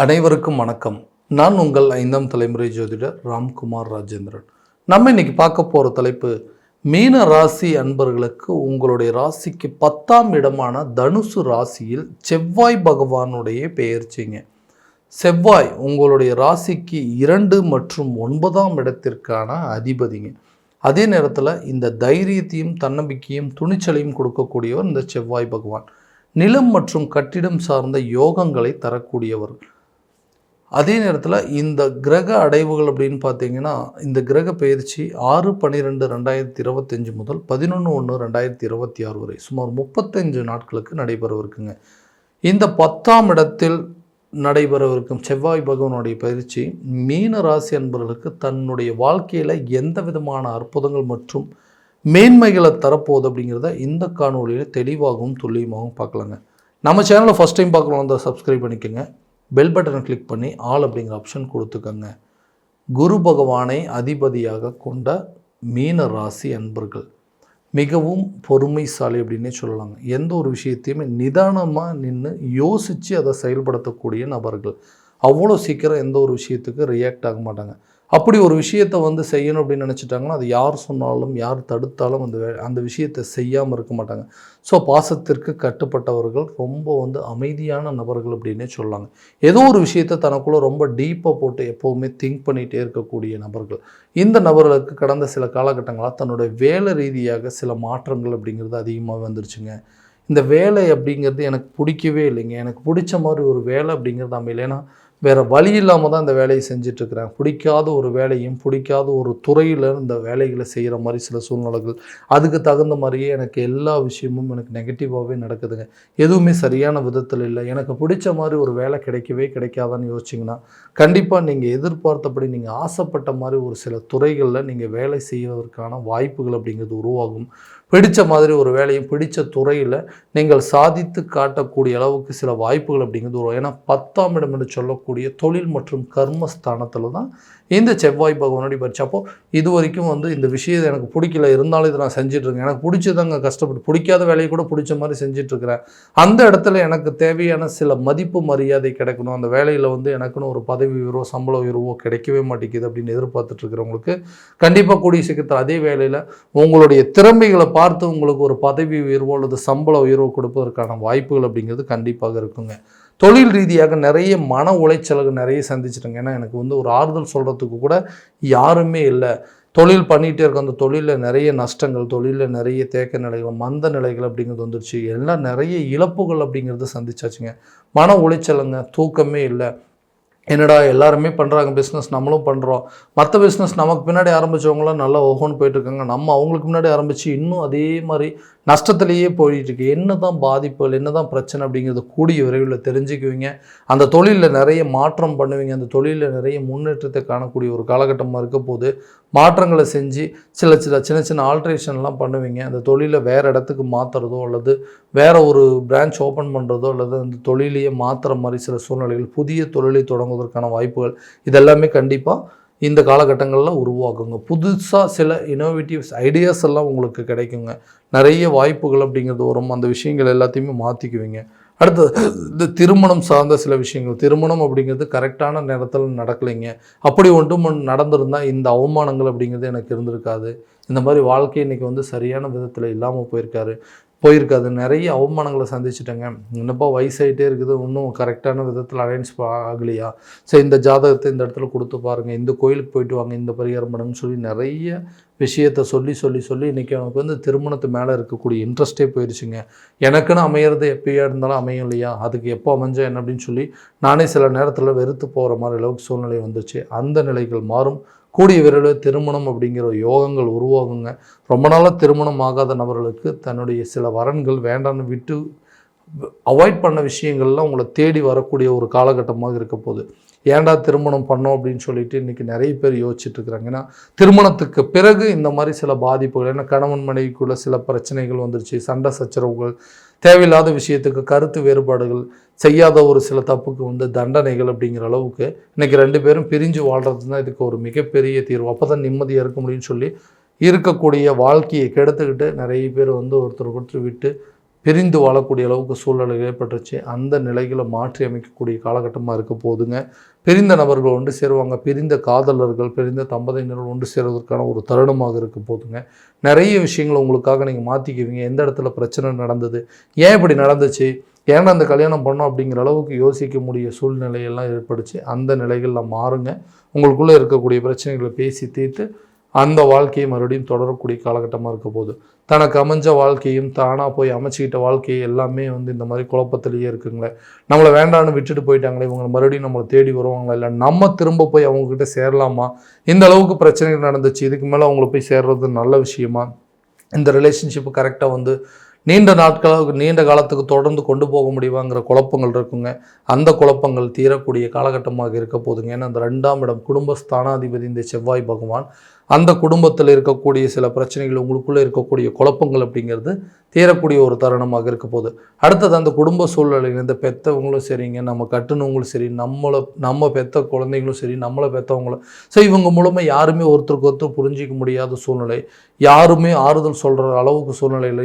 அனைவருக்கும் வணக்கம். நான் உங்கள் 5ஆம் தலைமுறை ஜோதிடர் ராம்குமார் ராஜேந்திரன். நம்ம இன்னைக்கு பார்க்க போகிற தலைப்பு, மீன ராசி அன்பர்களுக்கு உங்களுடைய ராசிக்கு 10ஆம் இடமான தனுசு ராசியில் செவ்வாய் பகவானுடைய பெயர்ச்சிங்க. செவ்வாய் உங்களுடைய ராசிக்கு 2 மற்றும் 9ஆம் இடத்திற்கான அதிபதிங்க. அதே நேரத்தில் இந்த தைரியத்தையும் தன்னம்பிக்கையும் துணிச்சலையும் கொடுக்கக்கூடியவர் இந்த செவ்வாய் பகவான். நிலம் மற்றும் கட்டிடம் சார்ந்த யோகங்களை தரக்கூடியவர். அதே நேரத்தில் இந்த கிரக அடைவுகள் அப்படின்னு பார்த்தீங்கன்னா, இந்த கிரக பயிற்சி 6/12/2025 முதல் 11/1/2026 வரை சுமார் 35 நாட்களுக்கு நடைபெறவிருக்குங்க. இந்த 10ஆம் இடத்தில் நடைபெறவிருக்கும் செவ்வாய் பகவானுடைய பயிற்சி மீன ராசி அன்பர்களுக்கு தன்னுடைய வாழ்க்கையில் எந்த விதமான அற்புதங்கள் மற்றும் மேன்மைகளை தரப்போகுது அப்படிங்கிறத இந்த காணொலியில் தெளிவாகவும் துல்லியமாகவும் பார்க்கலாங்க. நம்ம சேனலை ஃபஸ்ட் டைம் பார்க்கலாம், வந்து சப்ஸ்கிரைப் பண்ணிக்கோங்க. பெல் பட்டனை கிளிக் பண்ணி ஆல் அப்படிங்கிற ஆப்ஷன் கொடுத்துக்கோங்க. குரு பகவானை அதிபதியாக கொண்ட மீன ராசி அன்பர்கள் மிகவும் பொறுமைசாலி அப்படின்னே சொல்லலாங்க. எந்த ஒரு விஷயத்தையுமே நிதானமாக நின்று யோசித்து அதை செயல்படுத்தக்கூடிய நபர்கள். அவ்வளோ சீக்கிரம் எந்த ஒரு விஷயத்துக்கு ரியாக்ட் ஆக மாட்டாங்க. அப்படி ஒரு விஷயத்தை வந்து செய்யணும் அப்படின்னு நினச்சிட்டாங்கன்னா, அது யார் சொன்னாலும் யார் தடுத்தாலும் அந்த விஷயத்தை செய்யாமல் இருக்க மாட்டாங்க. ஸோ பாசத்திற்கு கட்டுப்பட்டவர்கள், ரொம்ப வந்து அமைதியான நபர்கள் அப்படின்னே சொல்லலாங்க. ஏதோ ஒரு விஷயத்தை தனக்குள்ளே ரொம்ப டீப்பாக போட்டு எப்போவுமே திங்க் பண்ணிகிட்டே இருக்கக்கூடிய நபர்கள். இந்த நபர்களுக்கு கடந்த சில காலகட்டங்களாக தன்னுடைய வேலை ரீதியாக சில மாற்றங்கள் அப்படிங்கிறது அதிகமாக வந்துருச்சுங்க. இந்த வேலை அப்படிங்கிறது எனக்கு பிடிக்கவே இல்லைங்க, எனக்கு பிடிச்ச மாதிரி ஒரு வேலை அப்படிங்கிறது அமையல. ஏன்னா வேறு வழி இல்லாமல் தான் இந்த வேலையை செஞ்சிட்ருக்கிறேன். பிடிக்காத ஒரு வேலையும் பிடிக்காத ஒரு துறையில் இந்த வேலைகளை செய்கிற மாதிரி சில சூழ்நிலைகள், அதுக்கு தகுந்த மாதிரியே எனக்கு எல்லா விஷயமும் எனக்கு நெகட்டிவாகவே நடக்குதுங்க. எதுவுமே சரியான விதத்தில் இல்லை. எனக்கு பிடிச்ச மாதிரி ஒரு வேலை கிடைக்கவே கிடைக்காதான்னு யோசிச்சிங்கன்னா, கண்டிப்பாக நீங்கள் எதிர்பார்த்தபடி நீங்கள் ஆசைப்பட்ட மாதிரி ஒரு சில துறைகளில் நீங்கள் வேலை செய்வதற்கான வாய்ப்புகள் அப்படிங்கிறது உருவாகும். பிடித்த மாதிரி ஒரு வேலையும் பிடித்த துறையில் நீங்கள் சாதித்து காட்டக்கூடிய அளவுக்கு சில வாய்ப்புகள் அப்படிங்கிறது உருவாகும். ஏன்னா 10ஆம் இடம் என்று சொல்லக்கூடிய தொழில் மற்றும் கர்மஸ்தானத்தில் தான் இந்த செவ்வாய் பகவானுடைய பயிற்சி. அப்போது இது வரைக்கும் வந்து இந்த விஷயம் எனக்கு பிடிக்கல, இருந்தாலும் இதை நான் செஞ்சிட்ருக்கேன். எனக்கு பிடிச்சதாங்க கஷ்டப்பட்டு, பிடிக்காத வேலையை கூட பிடிச்ச மாதிரி செஞ்சிட்ருக்கிறேன். அந்த இடத்துல எனக்கு தேவையான சில மதிப்பு மரியாதை கிடைக்கணும். அந்த வேலையில் வந்து எனக்குன்னு ஒரு பதவி உயர்வோ சம்பள உயர்வோ கிடைக்கவே மாட்டேங்குது அப்படின்னு எதிர்பார்த்துட்ருக்கிறவங்களுக்கு கண்டிப்பாக கூடிய சீக்கிரத்தில் அதே வேலையில் உங்களுடைய திறமைகளை பார்த்து உங்களுக்கு ஒரு பதவி உயர்வோ அல்லது சம்பள உயர்வோ கொடுப்பதற்கான வாய்ப்புகள் அப்படிங்கிறது கண்டிப்பாக இருக்குங்க. தொழில் ரீதியாக நிறைய மன உளைச்சல்கள் நிறைய சந்திச்சிட்டேங்க. ஏன்னா எனக்கு வந்து ஒரு ஆறுதல் சொல்கிறதுக்கு கூட யாருமே இல்லை. தொழில் பண்ணிகிட்டே இருக்க அந்த தொழிலில் நிறைய நஷ்டங்கள், தொழிலில் நிறைய தேக்க நிலைகள், மந்த நிலைகள் அப்படிங்கிறது வந்துருச்சு. எல்லாம் நிறைய இழப்புகள் அப்படிங்கிறது சந்திச்சாச்சுங்க. மன உளைச்சலுங்க, தூக்கமே இல்லை. என்னடா எல்லாருமே பண்ணுறாங்க பிஸ்னஸ், நம்மளும் பண்ணுறோம். மற்ற பிஸ்னஸ் நமக்கு பின்னாடி ஆரம்பித்தவங்களாம் நல்லா ஓஹோன்னு போயிட்டுருக்காங்க. நம்ம அவங்களுக்கு முன்னாடி ஆரம்பித்து இன்னும் அதே மாதிரி நஷ்டத்துலேயே போயிட்டுருக்கு. என்ன தான் பாதிப்புகள், என்ன தான் பிரச்சனை அப்படிங்கிறத கூடிய விரைவில் தெரிஞ்சுக்குவீங்க. அந்த தொழிலில் நிறைய மாற்றம் பண்ணுவீங்க. அந்த தொழிலில் நிறைய முன்னேற்றத்தை காணக்கூடிய ஒரு காலகட்டமாக இருக்க போது மாற்றங்களை செஞ்சு சின்ன சின்ன ஆல்ட்ரேஷன்லாம் பண்ணுவீங்க. அந்த தொழிலை வேறு இடத்துக்கு மாற்றுறதோ அல்லது வேறு ஒரு பிரான்ச் ஓப்பன் பண்ணுறதோ அல்லது அந்த தொழிலையே மாற்றுற மாதிரி சில சூழ்நிலைகள், புதிய தொழிலை தொடங்குவதற்கான வாய்ப்புகள் இதெல்லாமே கண்டிப்பாக இந்த காலகட்டங்களில் உருவாக்குங்க. புதுசாக சில இனோவேட்டிவ்ஸ் ஐடியாஸ் எல்லாம் உங்களுக்கு கிடைக்குங்க. நிறைய வாய்ப்புகள் அப்படிங்கிறது வரும். அந்த விஷயங்கள் எல்லாத்தையுமே மாற்றிக்குவீங்க. அடுத்தது இந்த திருமணம் சார்ந்த சில விஷயங்கள். திருமணம் அப்படிங்கிறது கரெக்டான நேரத்தில் நடக்கலைங்க. அப்படி ஒன்றும் நடந்திருந்தால் இந்த அவமானங்கள் அப்படிங்கிறது எனக்கு இருந்திருக்காது. இந்த மாதிரி வாழ்க்கை இன்றைக்கி வந்து சரியான விதத்தில் இல்லாமல் போயிருக்காது. நிறைய அவமானங்களை சந்திச்சிட்டேங்க. என்னப்பா வயசாகிட்டே இருக்குது, இன்னும் கரெக்டான விதத்தில் அலைன்ஸ் ஆகலையா, சரி இந்த ஜாதகத்தை இந்த இடத்துல கொடுத்து பாருங்கள், இந்த கோயிலுக்கு போயிட்டு வாங்க, இந்த பரிகாரம் பண்ணுன்னு சொல்லி நிறைய விஷயத்தை சொல்லி இன்றைக்கி எனக்கு வந்து திருமணத்து மேலே இருக்கக்கூடிய இன்ட்ரெஸ்ட்டே போயிடுச்சுங்க. எனக்குன்னு அமையிறது எப்போயா இருந்தாலும் அமையும் இல்லையா, அதுக்கு எப்போ அமைஞ்சா என்ன அப்படின்னு சொல்லி நானே சில நேரத்தில் வெறுத்து போகிற மாதிரி அளவுக்கு சூழ்நிலை வந்துச்சு. அந்த நிலைகள் மாறும். கூடிய விரைவில் திருமணம் அப்படிங்கிற யோகங்கள் உருவாகுங்க. ரொம்ப நாளாக திருமணம் ஆகாத நபர்களுக்கு தன்னுடைய சில வரன்கள் வேண்டான்னு விட்டு அவாய்ட் பண்ண விஷயங்கள்லாம் உங்களை தேடி வரக்கூடிய ஒரு காலகட்டமாக இருக்க போகுது. ஏன்டா திருமணம் பண்ணோம் அப்படின்னு சொல்லிட்டு இன்றைக்கி நிறைய பேர் யோசிச்சுட்ருக்குறாங்க. ஏன்னா திருமணத்துக்கு பிறகு இந்த மாதிரி சில பாதிப்புகள், ஏன்னா கணவன் மனைவிக்குள்ள சில பிரச்சனைகள் வந்துருச்சு, சண்டை சச்சரவுகள், தேவையில்லாத விஷயத்துக்கு கருத்து வேறுபாடுகள், செய்யாத ஒரு சில தப்புக்கு வந்து தண்டனைகள் அப்படிங்கிற அளவுக்கு இன்றைக்கி 2 பேரும் பிரிஞ்சு வாழ்கிறது தான் இதுக்கு ஒரு மிகப்பெரிய தீர்வு. அப்போ தான் நிம்மதியாக இருக்க முடியும்னு சொல்லி இருக்கக்கூடிய வாழ்க்கையை கெடுத்துக்கிட்டு நிறைய பேர் வந்து ஒருத்தர் விட்டு பிரிந்து வாழக்கூடிய அளவுக்கு சூழ்நிலை ஏற்பட்டுருச்சு. அந்த நிலைகளை மாற்றி அமைக்கக்கூடிய காலகட்டமாக இருக்க போதுங்க. பிரிந்த நபர்கள் ஒன்று சேருவாங்க. பிரிந்த காதலர்கள், பிரிந்த தம்பதியினர்கள் ஒன்று சேருவதற்கான ஒரு தருணமாக இருக்க போதுங்க. நிறைய விஷயங்களை உங்களுக்காக நீங்கள் மாற்றிக்குவீங்க. எந்த இடத்துல பிரச்சனை நடந்தது, ஏன் இப்படி நடந்துச்சு, ஏன்னா அந்த கல்யாணம் பண்ணோம் அப்படிங்கிற அளவுக்கு யோசிக்க முடிய சூழ்நிலையெல்லாம் ஏற்படுச்சு. அந்த நிலைகளில் மாறுங்க. உங்களுக்குள்ளே இருக்கக்கூடிய பிரச்சனைகளை பேசி தீர்த்து அந்த வாழ்க்கையை மறுபடியும் தொடரக்கூடிய காலகட்டமாக இருக்க போகுது. தனக்கு அமைஞ்ச வாழ்க்கையும் தானாக போய் அமைச்சிக்கிட்ட வாழ்க்கையை எல்லாமே இந்த மாதிரி குழப்பத்திலேயே இருக்குங்களே. நம்மளை வேண்டான்னு விட்டுட்டு போயிட்டாங்களே, இவங்க மறுபடியும் நம்மளை தேடி வருவாங்களா, இல்லை நம்ம திரும்ப போய் அவங்கக்கிட்ட சேரலாமா, இந்த அளவுக்கு பிரச்சனைகள் நடந்துச்சு, இதுக்கு மேலே அவங்கள போய் சேர்றது நல்ல விஷயமா, இந்த ரிலேஷன்ஷிப்பு கரெக்டாக நீண்ட நாட்களாக நீண்ட காலத்துக்கு தொடர்ந்து கொண்டு போக முடியுமாங்கிற குழப்பங்கள் இருக்குங்க. அந்த குழப்பங்கள் தீரக்கூடிய காலகட்டமாக இருக்க போதுங்க. ஏன்னா அந்த 2ஆம் இடம் குடும்பஸ்தானாதிபதி இந்த செவ்வாய் பகவான், அந்த குடும்பத்தில் இருக்கக்கூடிய சில பிரச்சனைகள், உங்களுக்குள்ளே இருக்கக்கூடிய குழப்பங்கள் அப்படிங்கிறது தீரக்கூடிய ஒரு தருணமாக இருக்க போகுது. அடுத்தது அந்த குடும்ப சூழ்நிலையில் இந்த பெற்றவங்களும் சரிங்க, நம்ம கட்டுனவங்களும் சரி, நம்ம பெற்ற குழந்தைங்களும் சரி, நம்மளை பெற்றவங்களும் சரி, இவங்க மூலமாக யாருமே ஒருத்தருக்கு ஒருத்தர் புரிஞ்சிக்க முடியாத சூழ்நிலை, யாருமே ஆறுதல் சொல்கிற அளவுக்கு சூழ்நிலையில்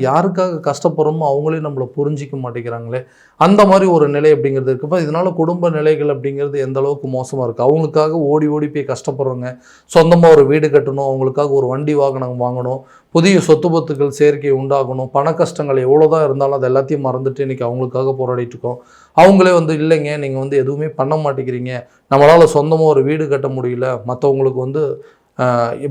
யாருக்காக கஷ்டப்படுறோமோ அவங்களே நம்மளை புரிஞ்சிக்க மாட்டேங்கிறாங்களே, அந்த மாதிரி ஒரு நிலை அப்படிங்கிறது இருக்குப்போ இதனால் குடும்ப நிலைகள் அப்படிங்கிறது எந்த அளவுக்கு மோசமாக இருக்குது. அவங்களுக்காக ஓடி ஓடி போய் கஷ்டப்படுறவங்க, சொந்தமாக ஒரு வீடு கட்டணும், அவங்களுக்காக ஒரு வண்டி வாகனம் வாங்கணும், புதிய சொத்து பத்துக்கள் சேர்க்கை உண்டாகணும், பண கஷ்டங்கள் எவ்வளோதான் இருந்தாலும் அது எல்லாத்தையும் மறந்துட்டு இன்றைக்கி அவங்களுக்காக போராடிட்டு இருக்கோம். அவங்களே இல்லைங்க நீங்கள் எதுவுமே பண்ண மாட்டேங்கிறீங்க, நம்மளால் சொந்தமாக ஒரு வீடு கட்ட முடியல, மற்றவங்களுக்கு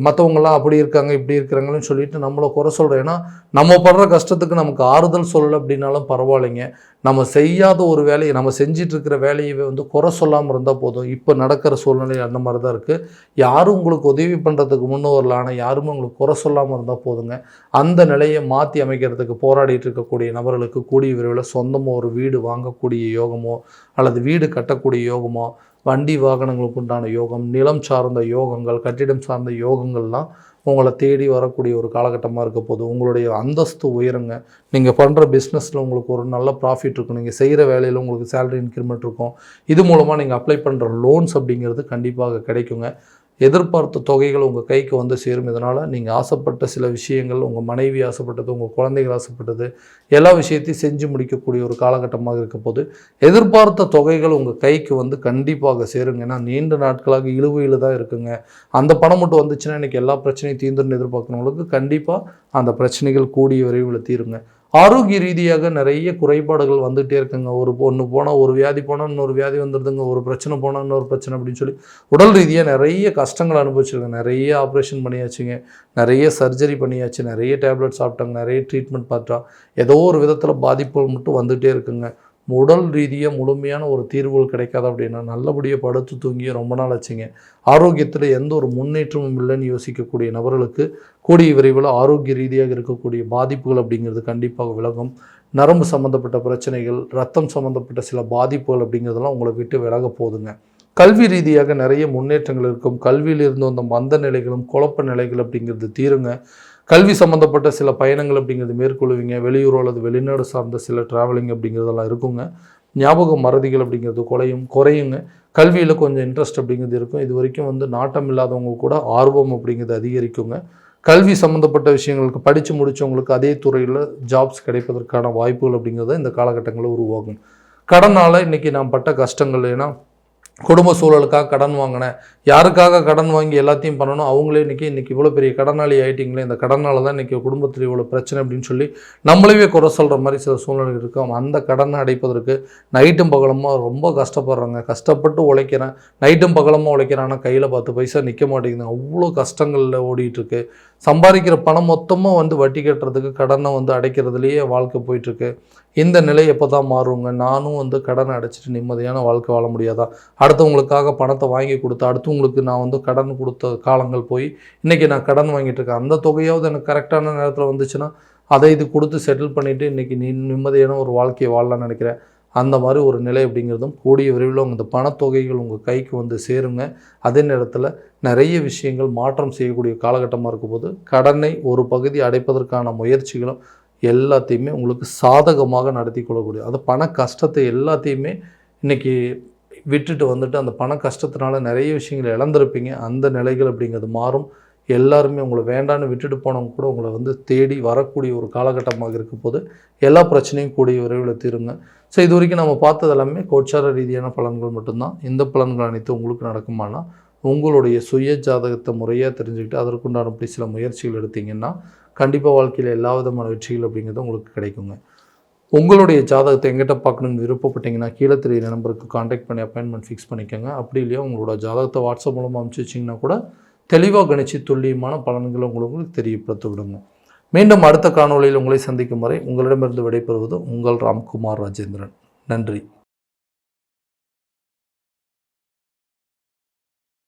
மற்றவங்களாம் அப்படி இருக்காங்க இப்படி இருக்கிறாங்கன்னு சொல்லிட்டு நம்மளை குறை சொல்கிறோம். ஏன்னா நம்ம படுற கஷ்டத்துக்கு நமக்கு ஆறுதல் சொல்லலை அப்படின்னாலும் பரவாயில்லைங்க. நம்ம செய்யாத ஒரு வேலையை, நம்ம செஞ்சிட்ருக்கிற வேலையவே குறை சொல்லாமல் இருந்தால் போதும். இப்போ நடக்கிற சூழ்நிலை அந்த மாதிரி தான் இருக்குது. யாரும் உங்களுக்கு உதவி பண்ணுறதுக்கு முன்னே வரல, ஆனால் யாருமே உங்களுக்கு குறை சொல்லாமல் இருந்தால் போதுங்க. அந்த நிலையை மாற்றி அமைக்கிறதுக்கு போராடிட்டு இருக்கக்கூடிய நபர்களுக்கு கூடிய விரைவில் சொந்தமாக ஒரு வீடு வாங்கக்கூடிய யோகமோ அல்லது வீடு கட்டக்கூடிய யோகமோ, வண்டி வாகனங்களுக்கு உண்டான யோகம், நிலம் சார்ந்த யோகங்கள், கட்டிடம் சார்ந்த யோகங்கள்லாம் உங்களை தேடி வரக்கூடிய ஒரு காலகட்டமாக இருக்க போது. உங்களுடைய அந்தஸ்து உயருங்க. நீங்கள் பண்ணுற பிஸ்னஸில் உங்களுக்கு ஒரு நல்ல ப்ராஃபிட் இருக்கும். நீங்கள் செய்கிற வேலையில் உங்களுக்கு சேலரி இன்க்ரிமெண்ட் இருக்கும். இது மூலமாக நீங்கள் அப்ளை பண்ணுற லோன்ஸ் அப்படிங்கிறது கண்டிப்பாக கிடைக்குங்க. எதிர்பார்த்த தொகைகள் உங்கள் கைக்கு சேரும். இதனால் நீங்கள் ஆசைப்பட்ட சில விஷயங்கள், உங்கள் மனைவி ஆசைப்பட்டது, உங்கள் குழந்தைகள் ஆசைப்பட்டது, எல்லா விஷயத்தையும் செஞ்சு முடிக்கக்கூடிய ஒரு காலகட்டமாக இருக்க போது. எதிர்பார்த்த தொகைகள் உங்கள் கைக்கு கண்டிப்பாக சேருங்க. ஏன்னா நீண்ட நாட்களாக இழுவையில் தான் இருக்குங்க. அந்த பணம் மட்டும் வந்துச்சுன்னா இன்றைக்கி எல்லா பிரச்சனையும் தீர்ந்துன்னு எதிர்பார்க்குறவங்களுக்கு கண்டிப்பாக அந்த பிரச்சனைகள் கூடிய விரைவில் தீருங்க. ஆரோக்கிய ரீதியாக நிறைய குறைபாடுகள் வந்துகிட்டே இருக்குங்க. ஒன்று போனால் ஒரு வியாதி போனால் இன்னொரு வியாதி வந்துடுதுங்க, ஒரு பிரச்சனை போனால் இன்னொரு பிரச்சனை அப்படின்னு சொல்லி உடல் ரீதியாக நிறைய கஷ்டங்கள் அனுபவிச்சிருக்கேன். நிறைய ஆப்ரேஷன் பண்ணியாச்சுங்க, நிறைய சர்ஜரி பண்ணியாச்சு, நிறைய டேப்லெட் சாப்பிட்டாங்க, நிறைய ட்ரீட்மெண்ட் பார்த்தா ஏதோ ஒரு விதத்தில் பாதிப்புகள் மட்டும் வந்துகிட்டே இருக்குங்க. உடல் ரீதியாக முழுமையான ஒரு தீர்வுகள் கிடைக்காது அப்படின்னா நல்லபடியாக படுத்து தூங்கி ரொம்ப நாள் ஆச்சுங்க. ஆரோக்கியத்தில் எந்த ஒரு முன்னேற்றமும் இல்லைன்னு யோசிக்கக்கூடிய நபர்களுக்கு கூடிய விரைவில் ஆரோக்கிய ரீதியாக இருக்கக்கூடிய பாதிப்புகள் அப்படிங்கிறது கண்டிப்பாக விலகும். நரம்பு சம்மந்தப்பட்ட பிரச்சனைகள், ரத்தம் சம்மந்தப்பட்ட சில பாதிப்புகள் அப்படிங்கிறதெல்லாம் உங்களை விட்டு விலக போகுதுங்க. கல்வி ரீதியாக நிறைய முன்னேற்றங்கள் இருக்கும். கல்வியில் இருந்து வந்த மந்த நிலைகளும் குழப்ப நிலைகள் அப்படிங்கிறது தீருங்க. கல்வி சம்மந்தப்பட்ட சில பயணங்கள் அப்படிங்கிறது மேற்கொள்வீங்க. வெளியூர் அல்லது வெளிநாடு சார்ந்த சில ட்ராவலிங் அப்படிங்கிறதெல்லாம் இருக்குங்க. ஞாபகம் மறதிகள் அப்படிங்கிறது குறையுங்க. கல்வியில் கொஞ்சம் இன்ட்ரெஸ்ட் அப்படிங்கிறது இருக்கும். இது வரைக்கும் நாட்டம் இல்லாதவங்க கூட ஆர்வம் அப்படிங்கிறது அதிகரிக்குங்க. கல்வி சம்மந்தப்பட்ட விஷயங்களுக்கு படித்து முடித்தவங்களுக்கு அதே துறையில் ஜாப்ஸ் கிடைப்பதற்கான வாய்ப்புகள் அப்படிங்கிறது இந்த காலகட்டங்களில் உருவாகும். கடனால் இன்றைக்கி நான் பட்ட கஷ்டங்கள், ஏன்னா குடும்ப சூழலுக்காக கடன் வாங்கினேன், யாருக்காக கடன் வாங்கி எல்லாத்தையும் பண்ணணும், அவங்களே இன்றைக்கி இவ்வளோ பெரிய கடனாளி ஆகிட்டிங்களே, இந்த கடனால் தான் இன்றைக்கி குடும்பத்தில் இவ்வளோ பிரச்சனை அப்படின்னு சொல்லி நம்மளவே குறை சொல்கிற மாதிரி சில சூழ்நிலைகள் இருக்கும். அந்த கடனை அடைப்பதற்கு நைட்டும் பகலமாக ரொம்ப கஷ்டப்படுறாங்க. கஷ்டப்பட்டு உழைக்கிறேன், நைட்டும் பகலமாக உழைக்கிறேன், ஆனால் கையில் 10 பைசா நிற்க மாட்டேங்குது. அவ்வளோ கஷ்டங்களில் ஓடிட்டுருக்கு. சம்பாதிக்கிற பணம் மொத்தமாக வட்டி கட்டுறதுக்கு, கடனை அடைக்கிறதுலேயே வாழ்க்கை போயிட்டுருக்கு. இந்த நிலை எப்போ தான் மாறுங்க? நானும் கடனை அடைச்சிட்டு நிம்மதியான வாழ்க்கை வாழ முடியாதா? அடுத்தவங்களுக்காக பணத்தை வாங்கி கொடுத்து அடுத்தவங்களுக்கு நான் கடன் கொடுத்த காலங்கள் போய் இன்றைக்கி நான் கடன் வாங்கிட்டு இருக்கேன். அந்த தொகையாவது எனக்கு கரெக்டான நேரத்தில் வந்துச்சுன்னா அதை இது கொடுத்து செட்டில் பண்ணிவிட்டு இன்றைக்கி நிம்மதியான ஒரு வாழ்க்கையை வாழலாம்னு நினைக்கிறேன். அந்த மாதிரி ஒரு நிலை அப்படிங்கிறதும் கூடிய விரைவில் இந்த பணத்தொகைகள் உங்கள் கைக்கு சேருங்க. அதே நேரத்தில் நிறைய விஷயங்கள் மாற்றம் செய்யக்கூடிய காலகட்டமாக இருக்கும்போது கடனை ஒரு பகுதி அடைப்பதற்கான முயற்சிகளும் எல்லாத்தையுமே உங்களுக்கு சாதகமாக நடத்தி கொள்ளக்கூடிய, அது பண கஷ்டத்தை எல்லாத்தையுமே இன்றைக்கி விட்டுட்டு அந்த பண கஷ்டத்தினால நிறைய விஷயங்களை இழந்திருப்பீங்க. அந்த நிலைகள் அப்படிங்கிறது மாறும். எல்லாருமே உங்களை வேண்டான்னு விட்டுட்டு போனவங்க கூட உங்களை வந்து தேடி வரக்கூடிய ஒரு காலகட்டமாக இருக்க போது எல்லா பிரச்சனையும் கூடிய விரைவில் தீருங்க. ஸோ இது வரைக்கும் நம்ம பார்த்தது எல்லாமே கோச்சார ரீதியான பலன்கள் மட்டும்தான். இந்த பலன்கள் அனைத்தும் உங்களுக்கு நடக்குமானா உங்களுடைய சுய ஜாதகத்தை முறையாக தெரிஞ்சுக்கிட்டு அதற்குண்டான அப்படி சில முயற்சிகள் எடுத்தீங்கன்னா கண்டிப்பாக வாழ்க்கையில் எல்லா விதமான வெற்றிகள் அப்படிங்கிறது உங்களுக்கு கிடைக்குங்க. உங்களுடைய ஜாதகத்தை எங்கிட்ட பார்க்கணுன்னு விருப்பப்பட்டீங்கன்னா கீழே தெரியுற நம்பருக்கு காண்டாக்ட் பண்ணி அப்பாயின்மெண்ட் ஃபிக்ஸ் பண்ணிக்கோங்க. அப்படி இல்லையா உங்களோட ஜாதகத்தை வாட்ஸ்அப் மூலமாக அனுப்பிச்சி வச்சிங்கன்னா கூட தெளிவாக கணிச்சு துல்லியமான பலன்களை உங்களுக்கு தெரியப்படுத்த விடுங்க. மீண்டும் அடுத்த காணொளியில் உங்களை சந்திக்கும் வரை உங்களிடமிருந்து விடைபெறுவது உங்கள் ராம்குமார் ராஜேந்திரன். நன்றி.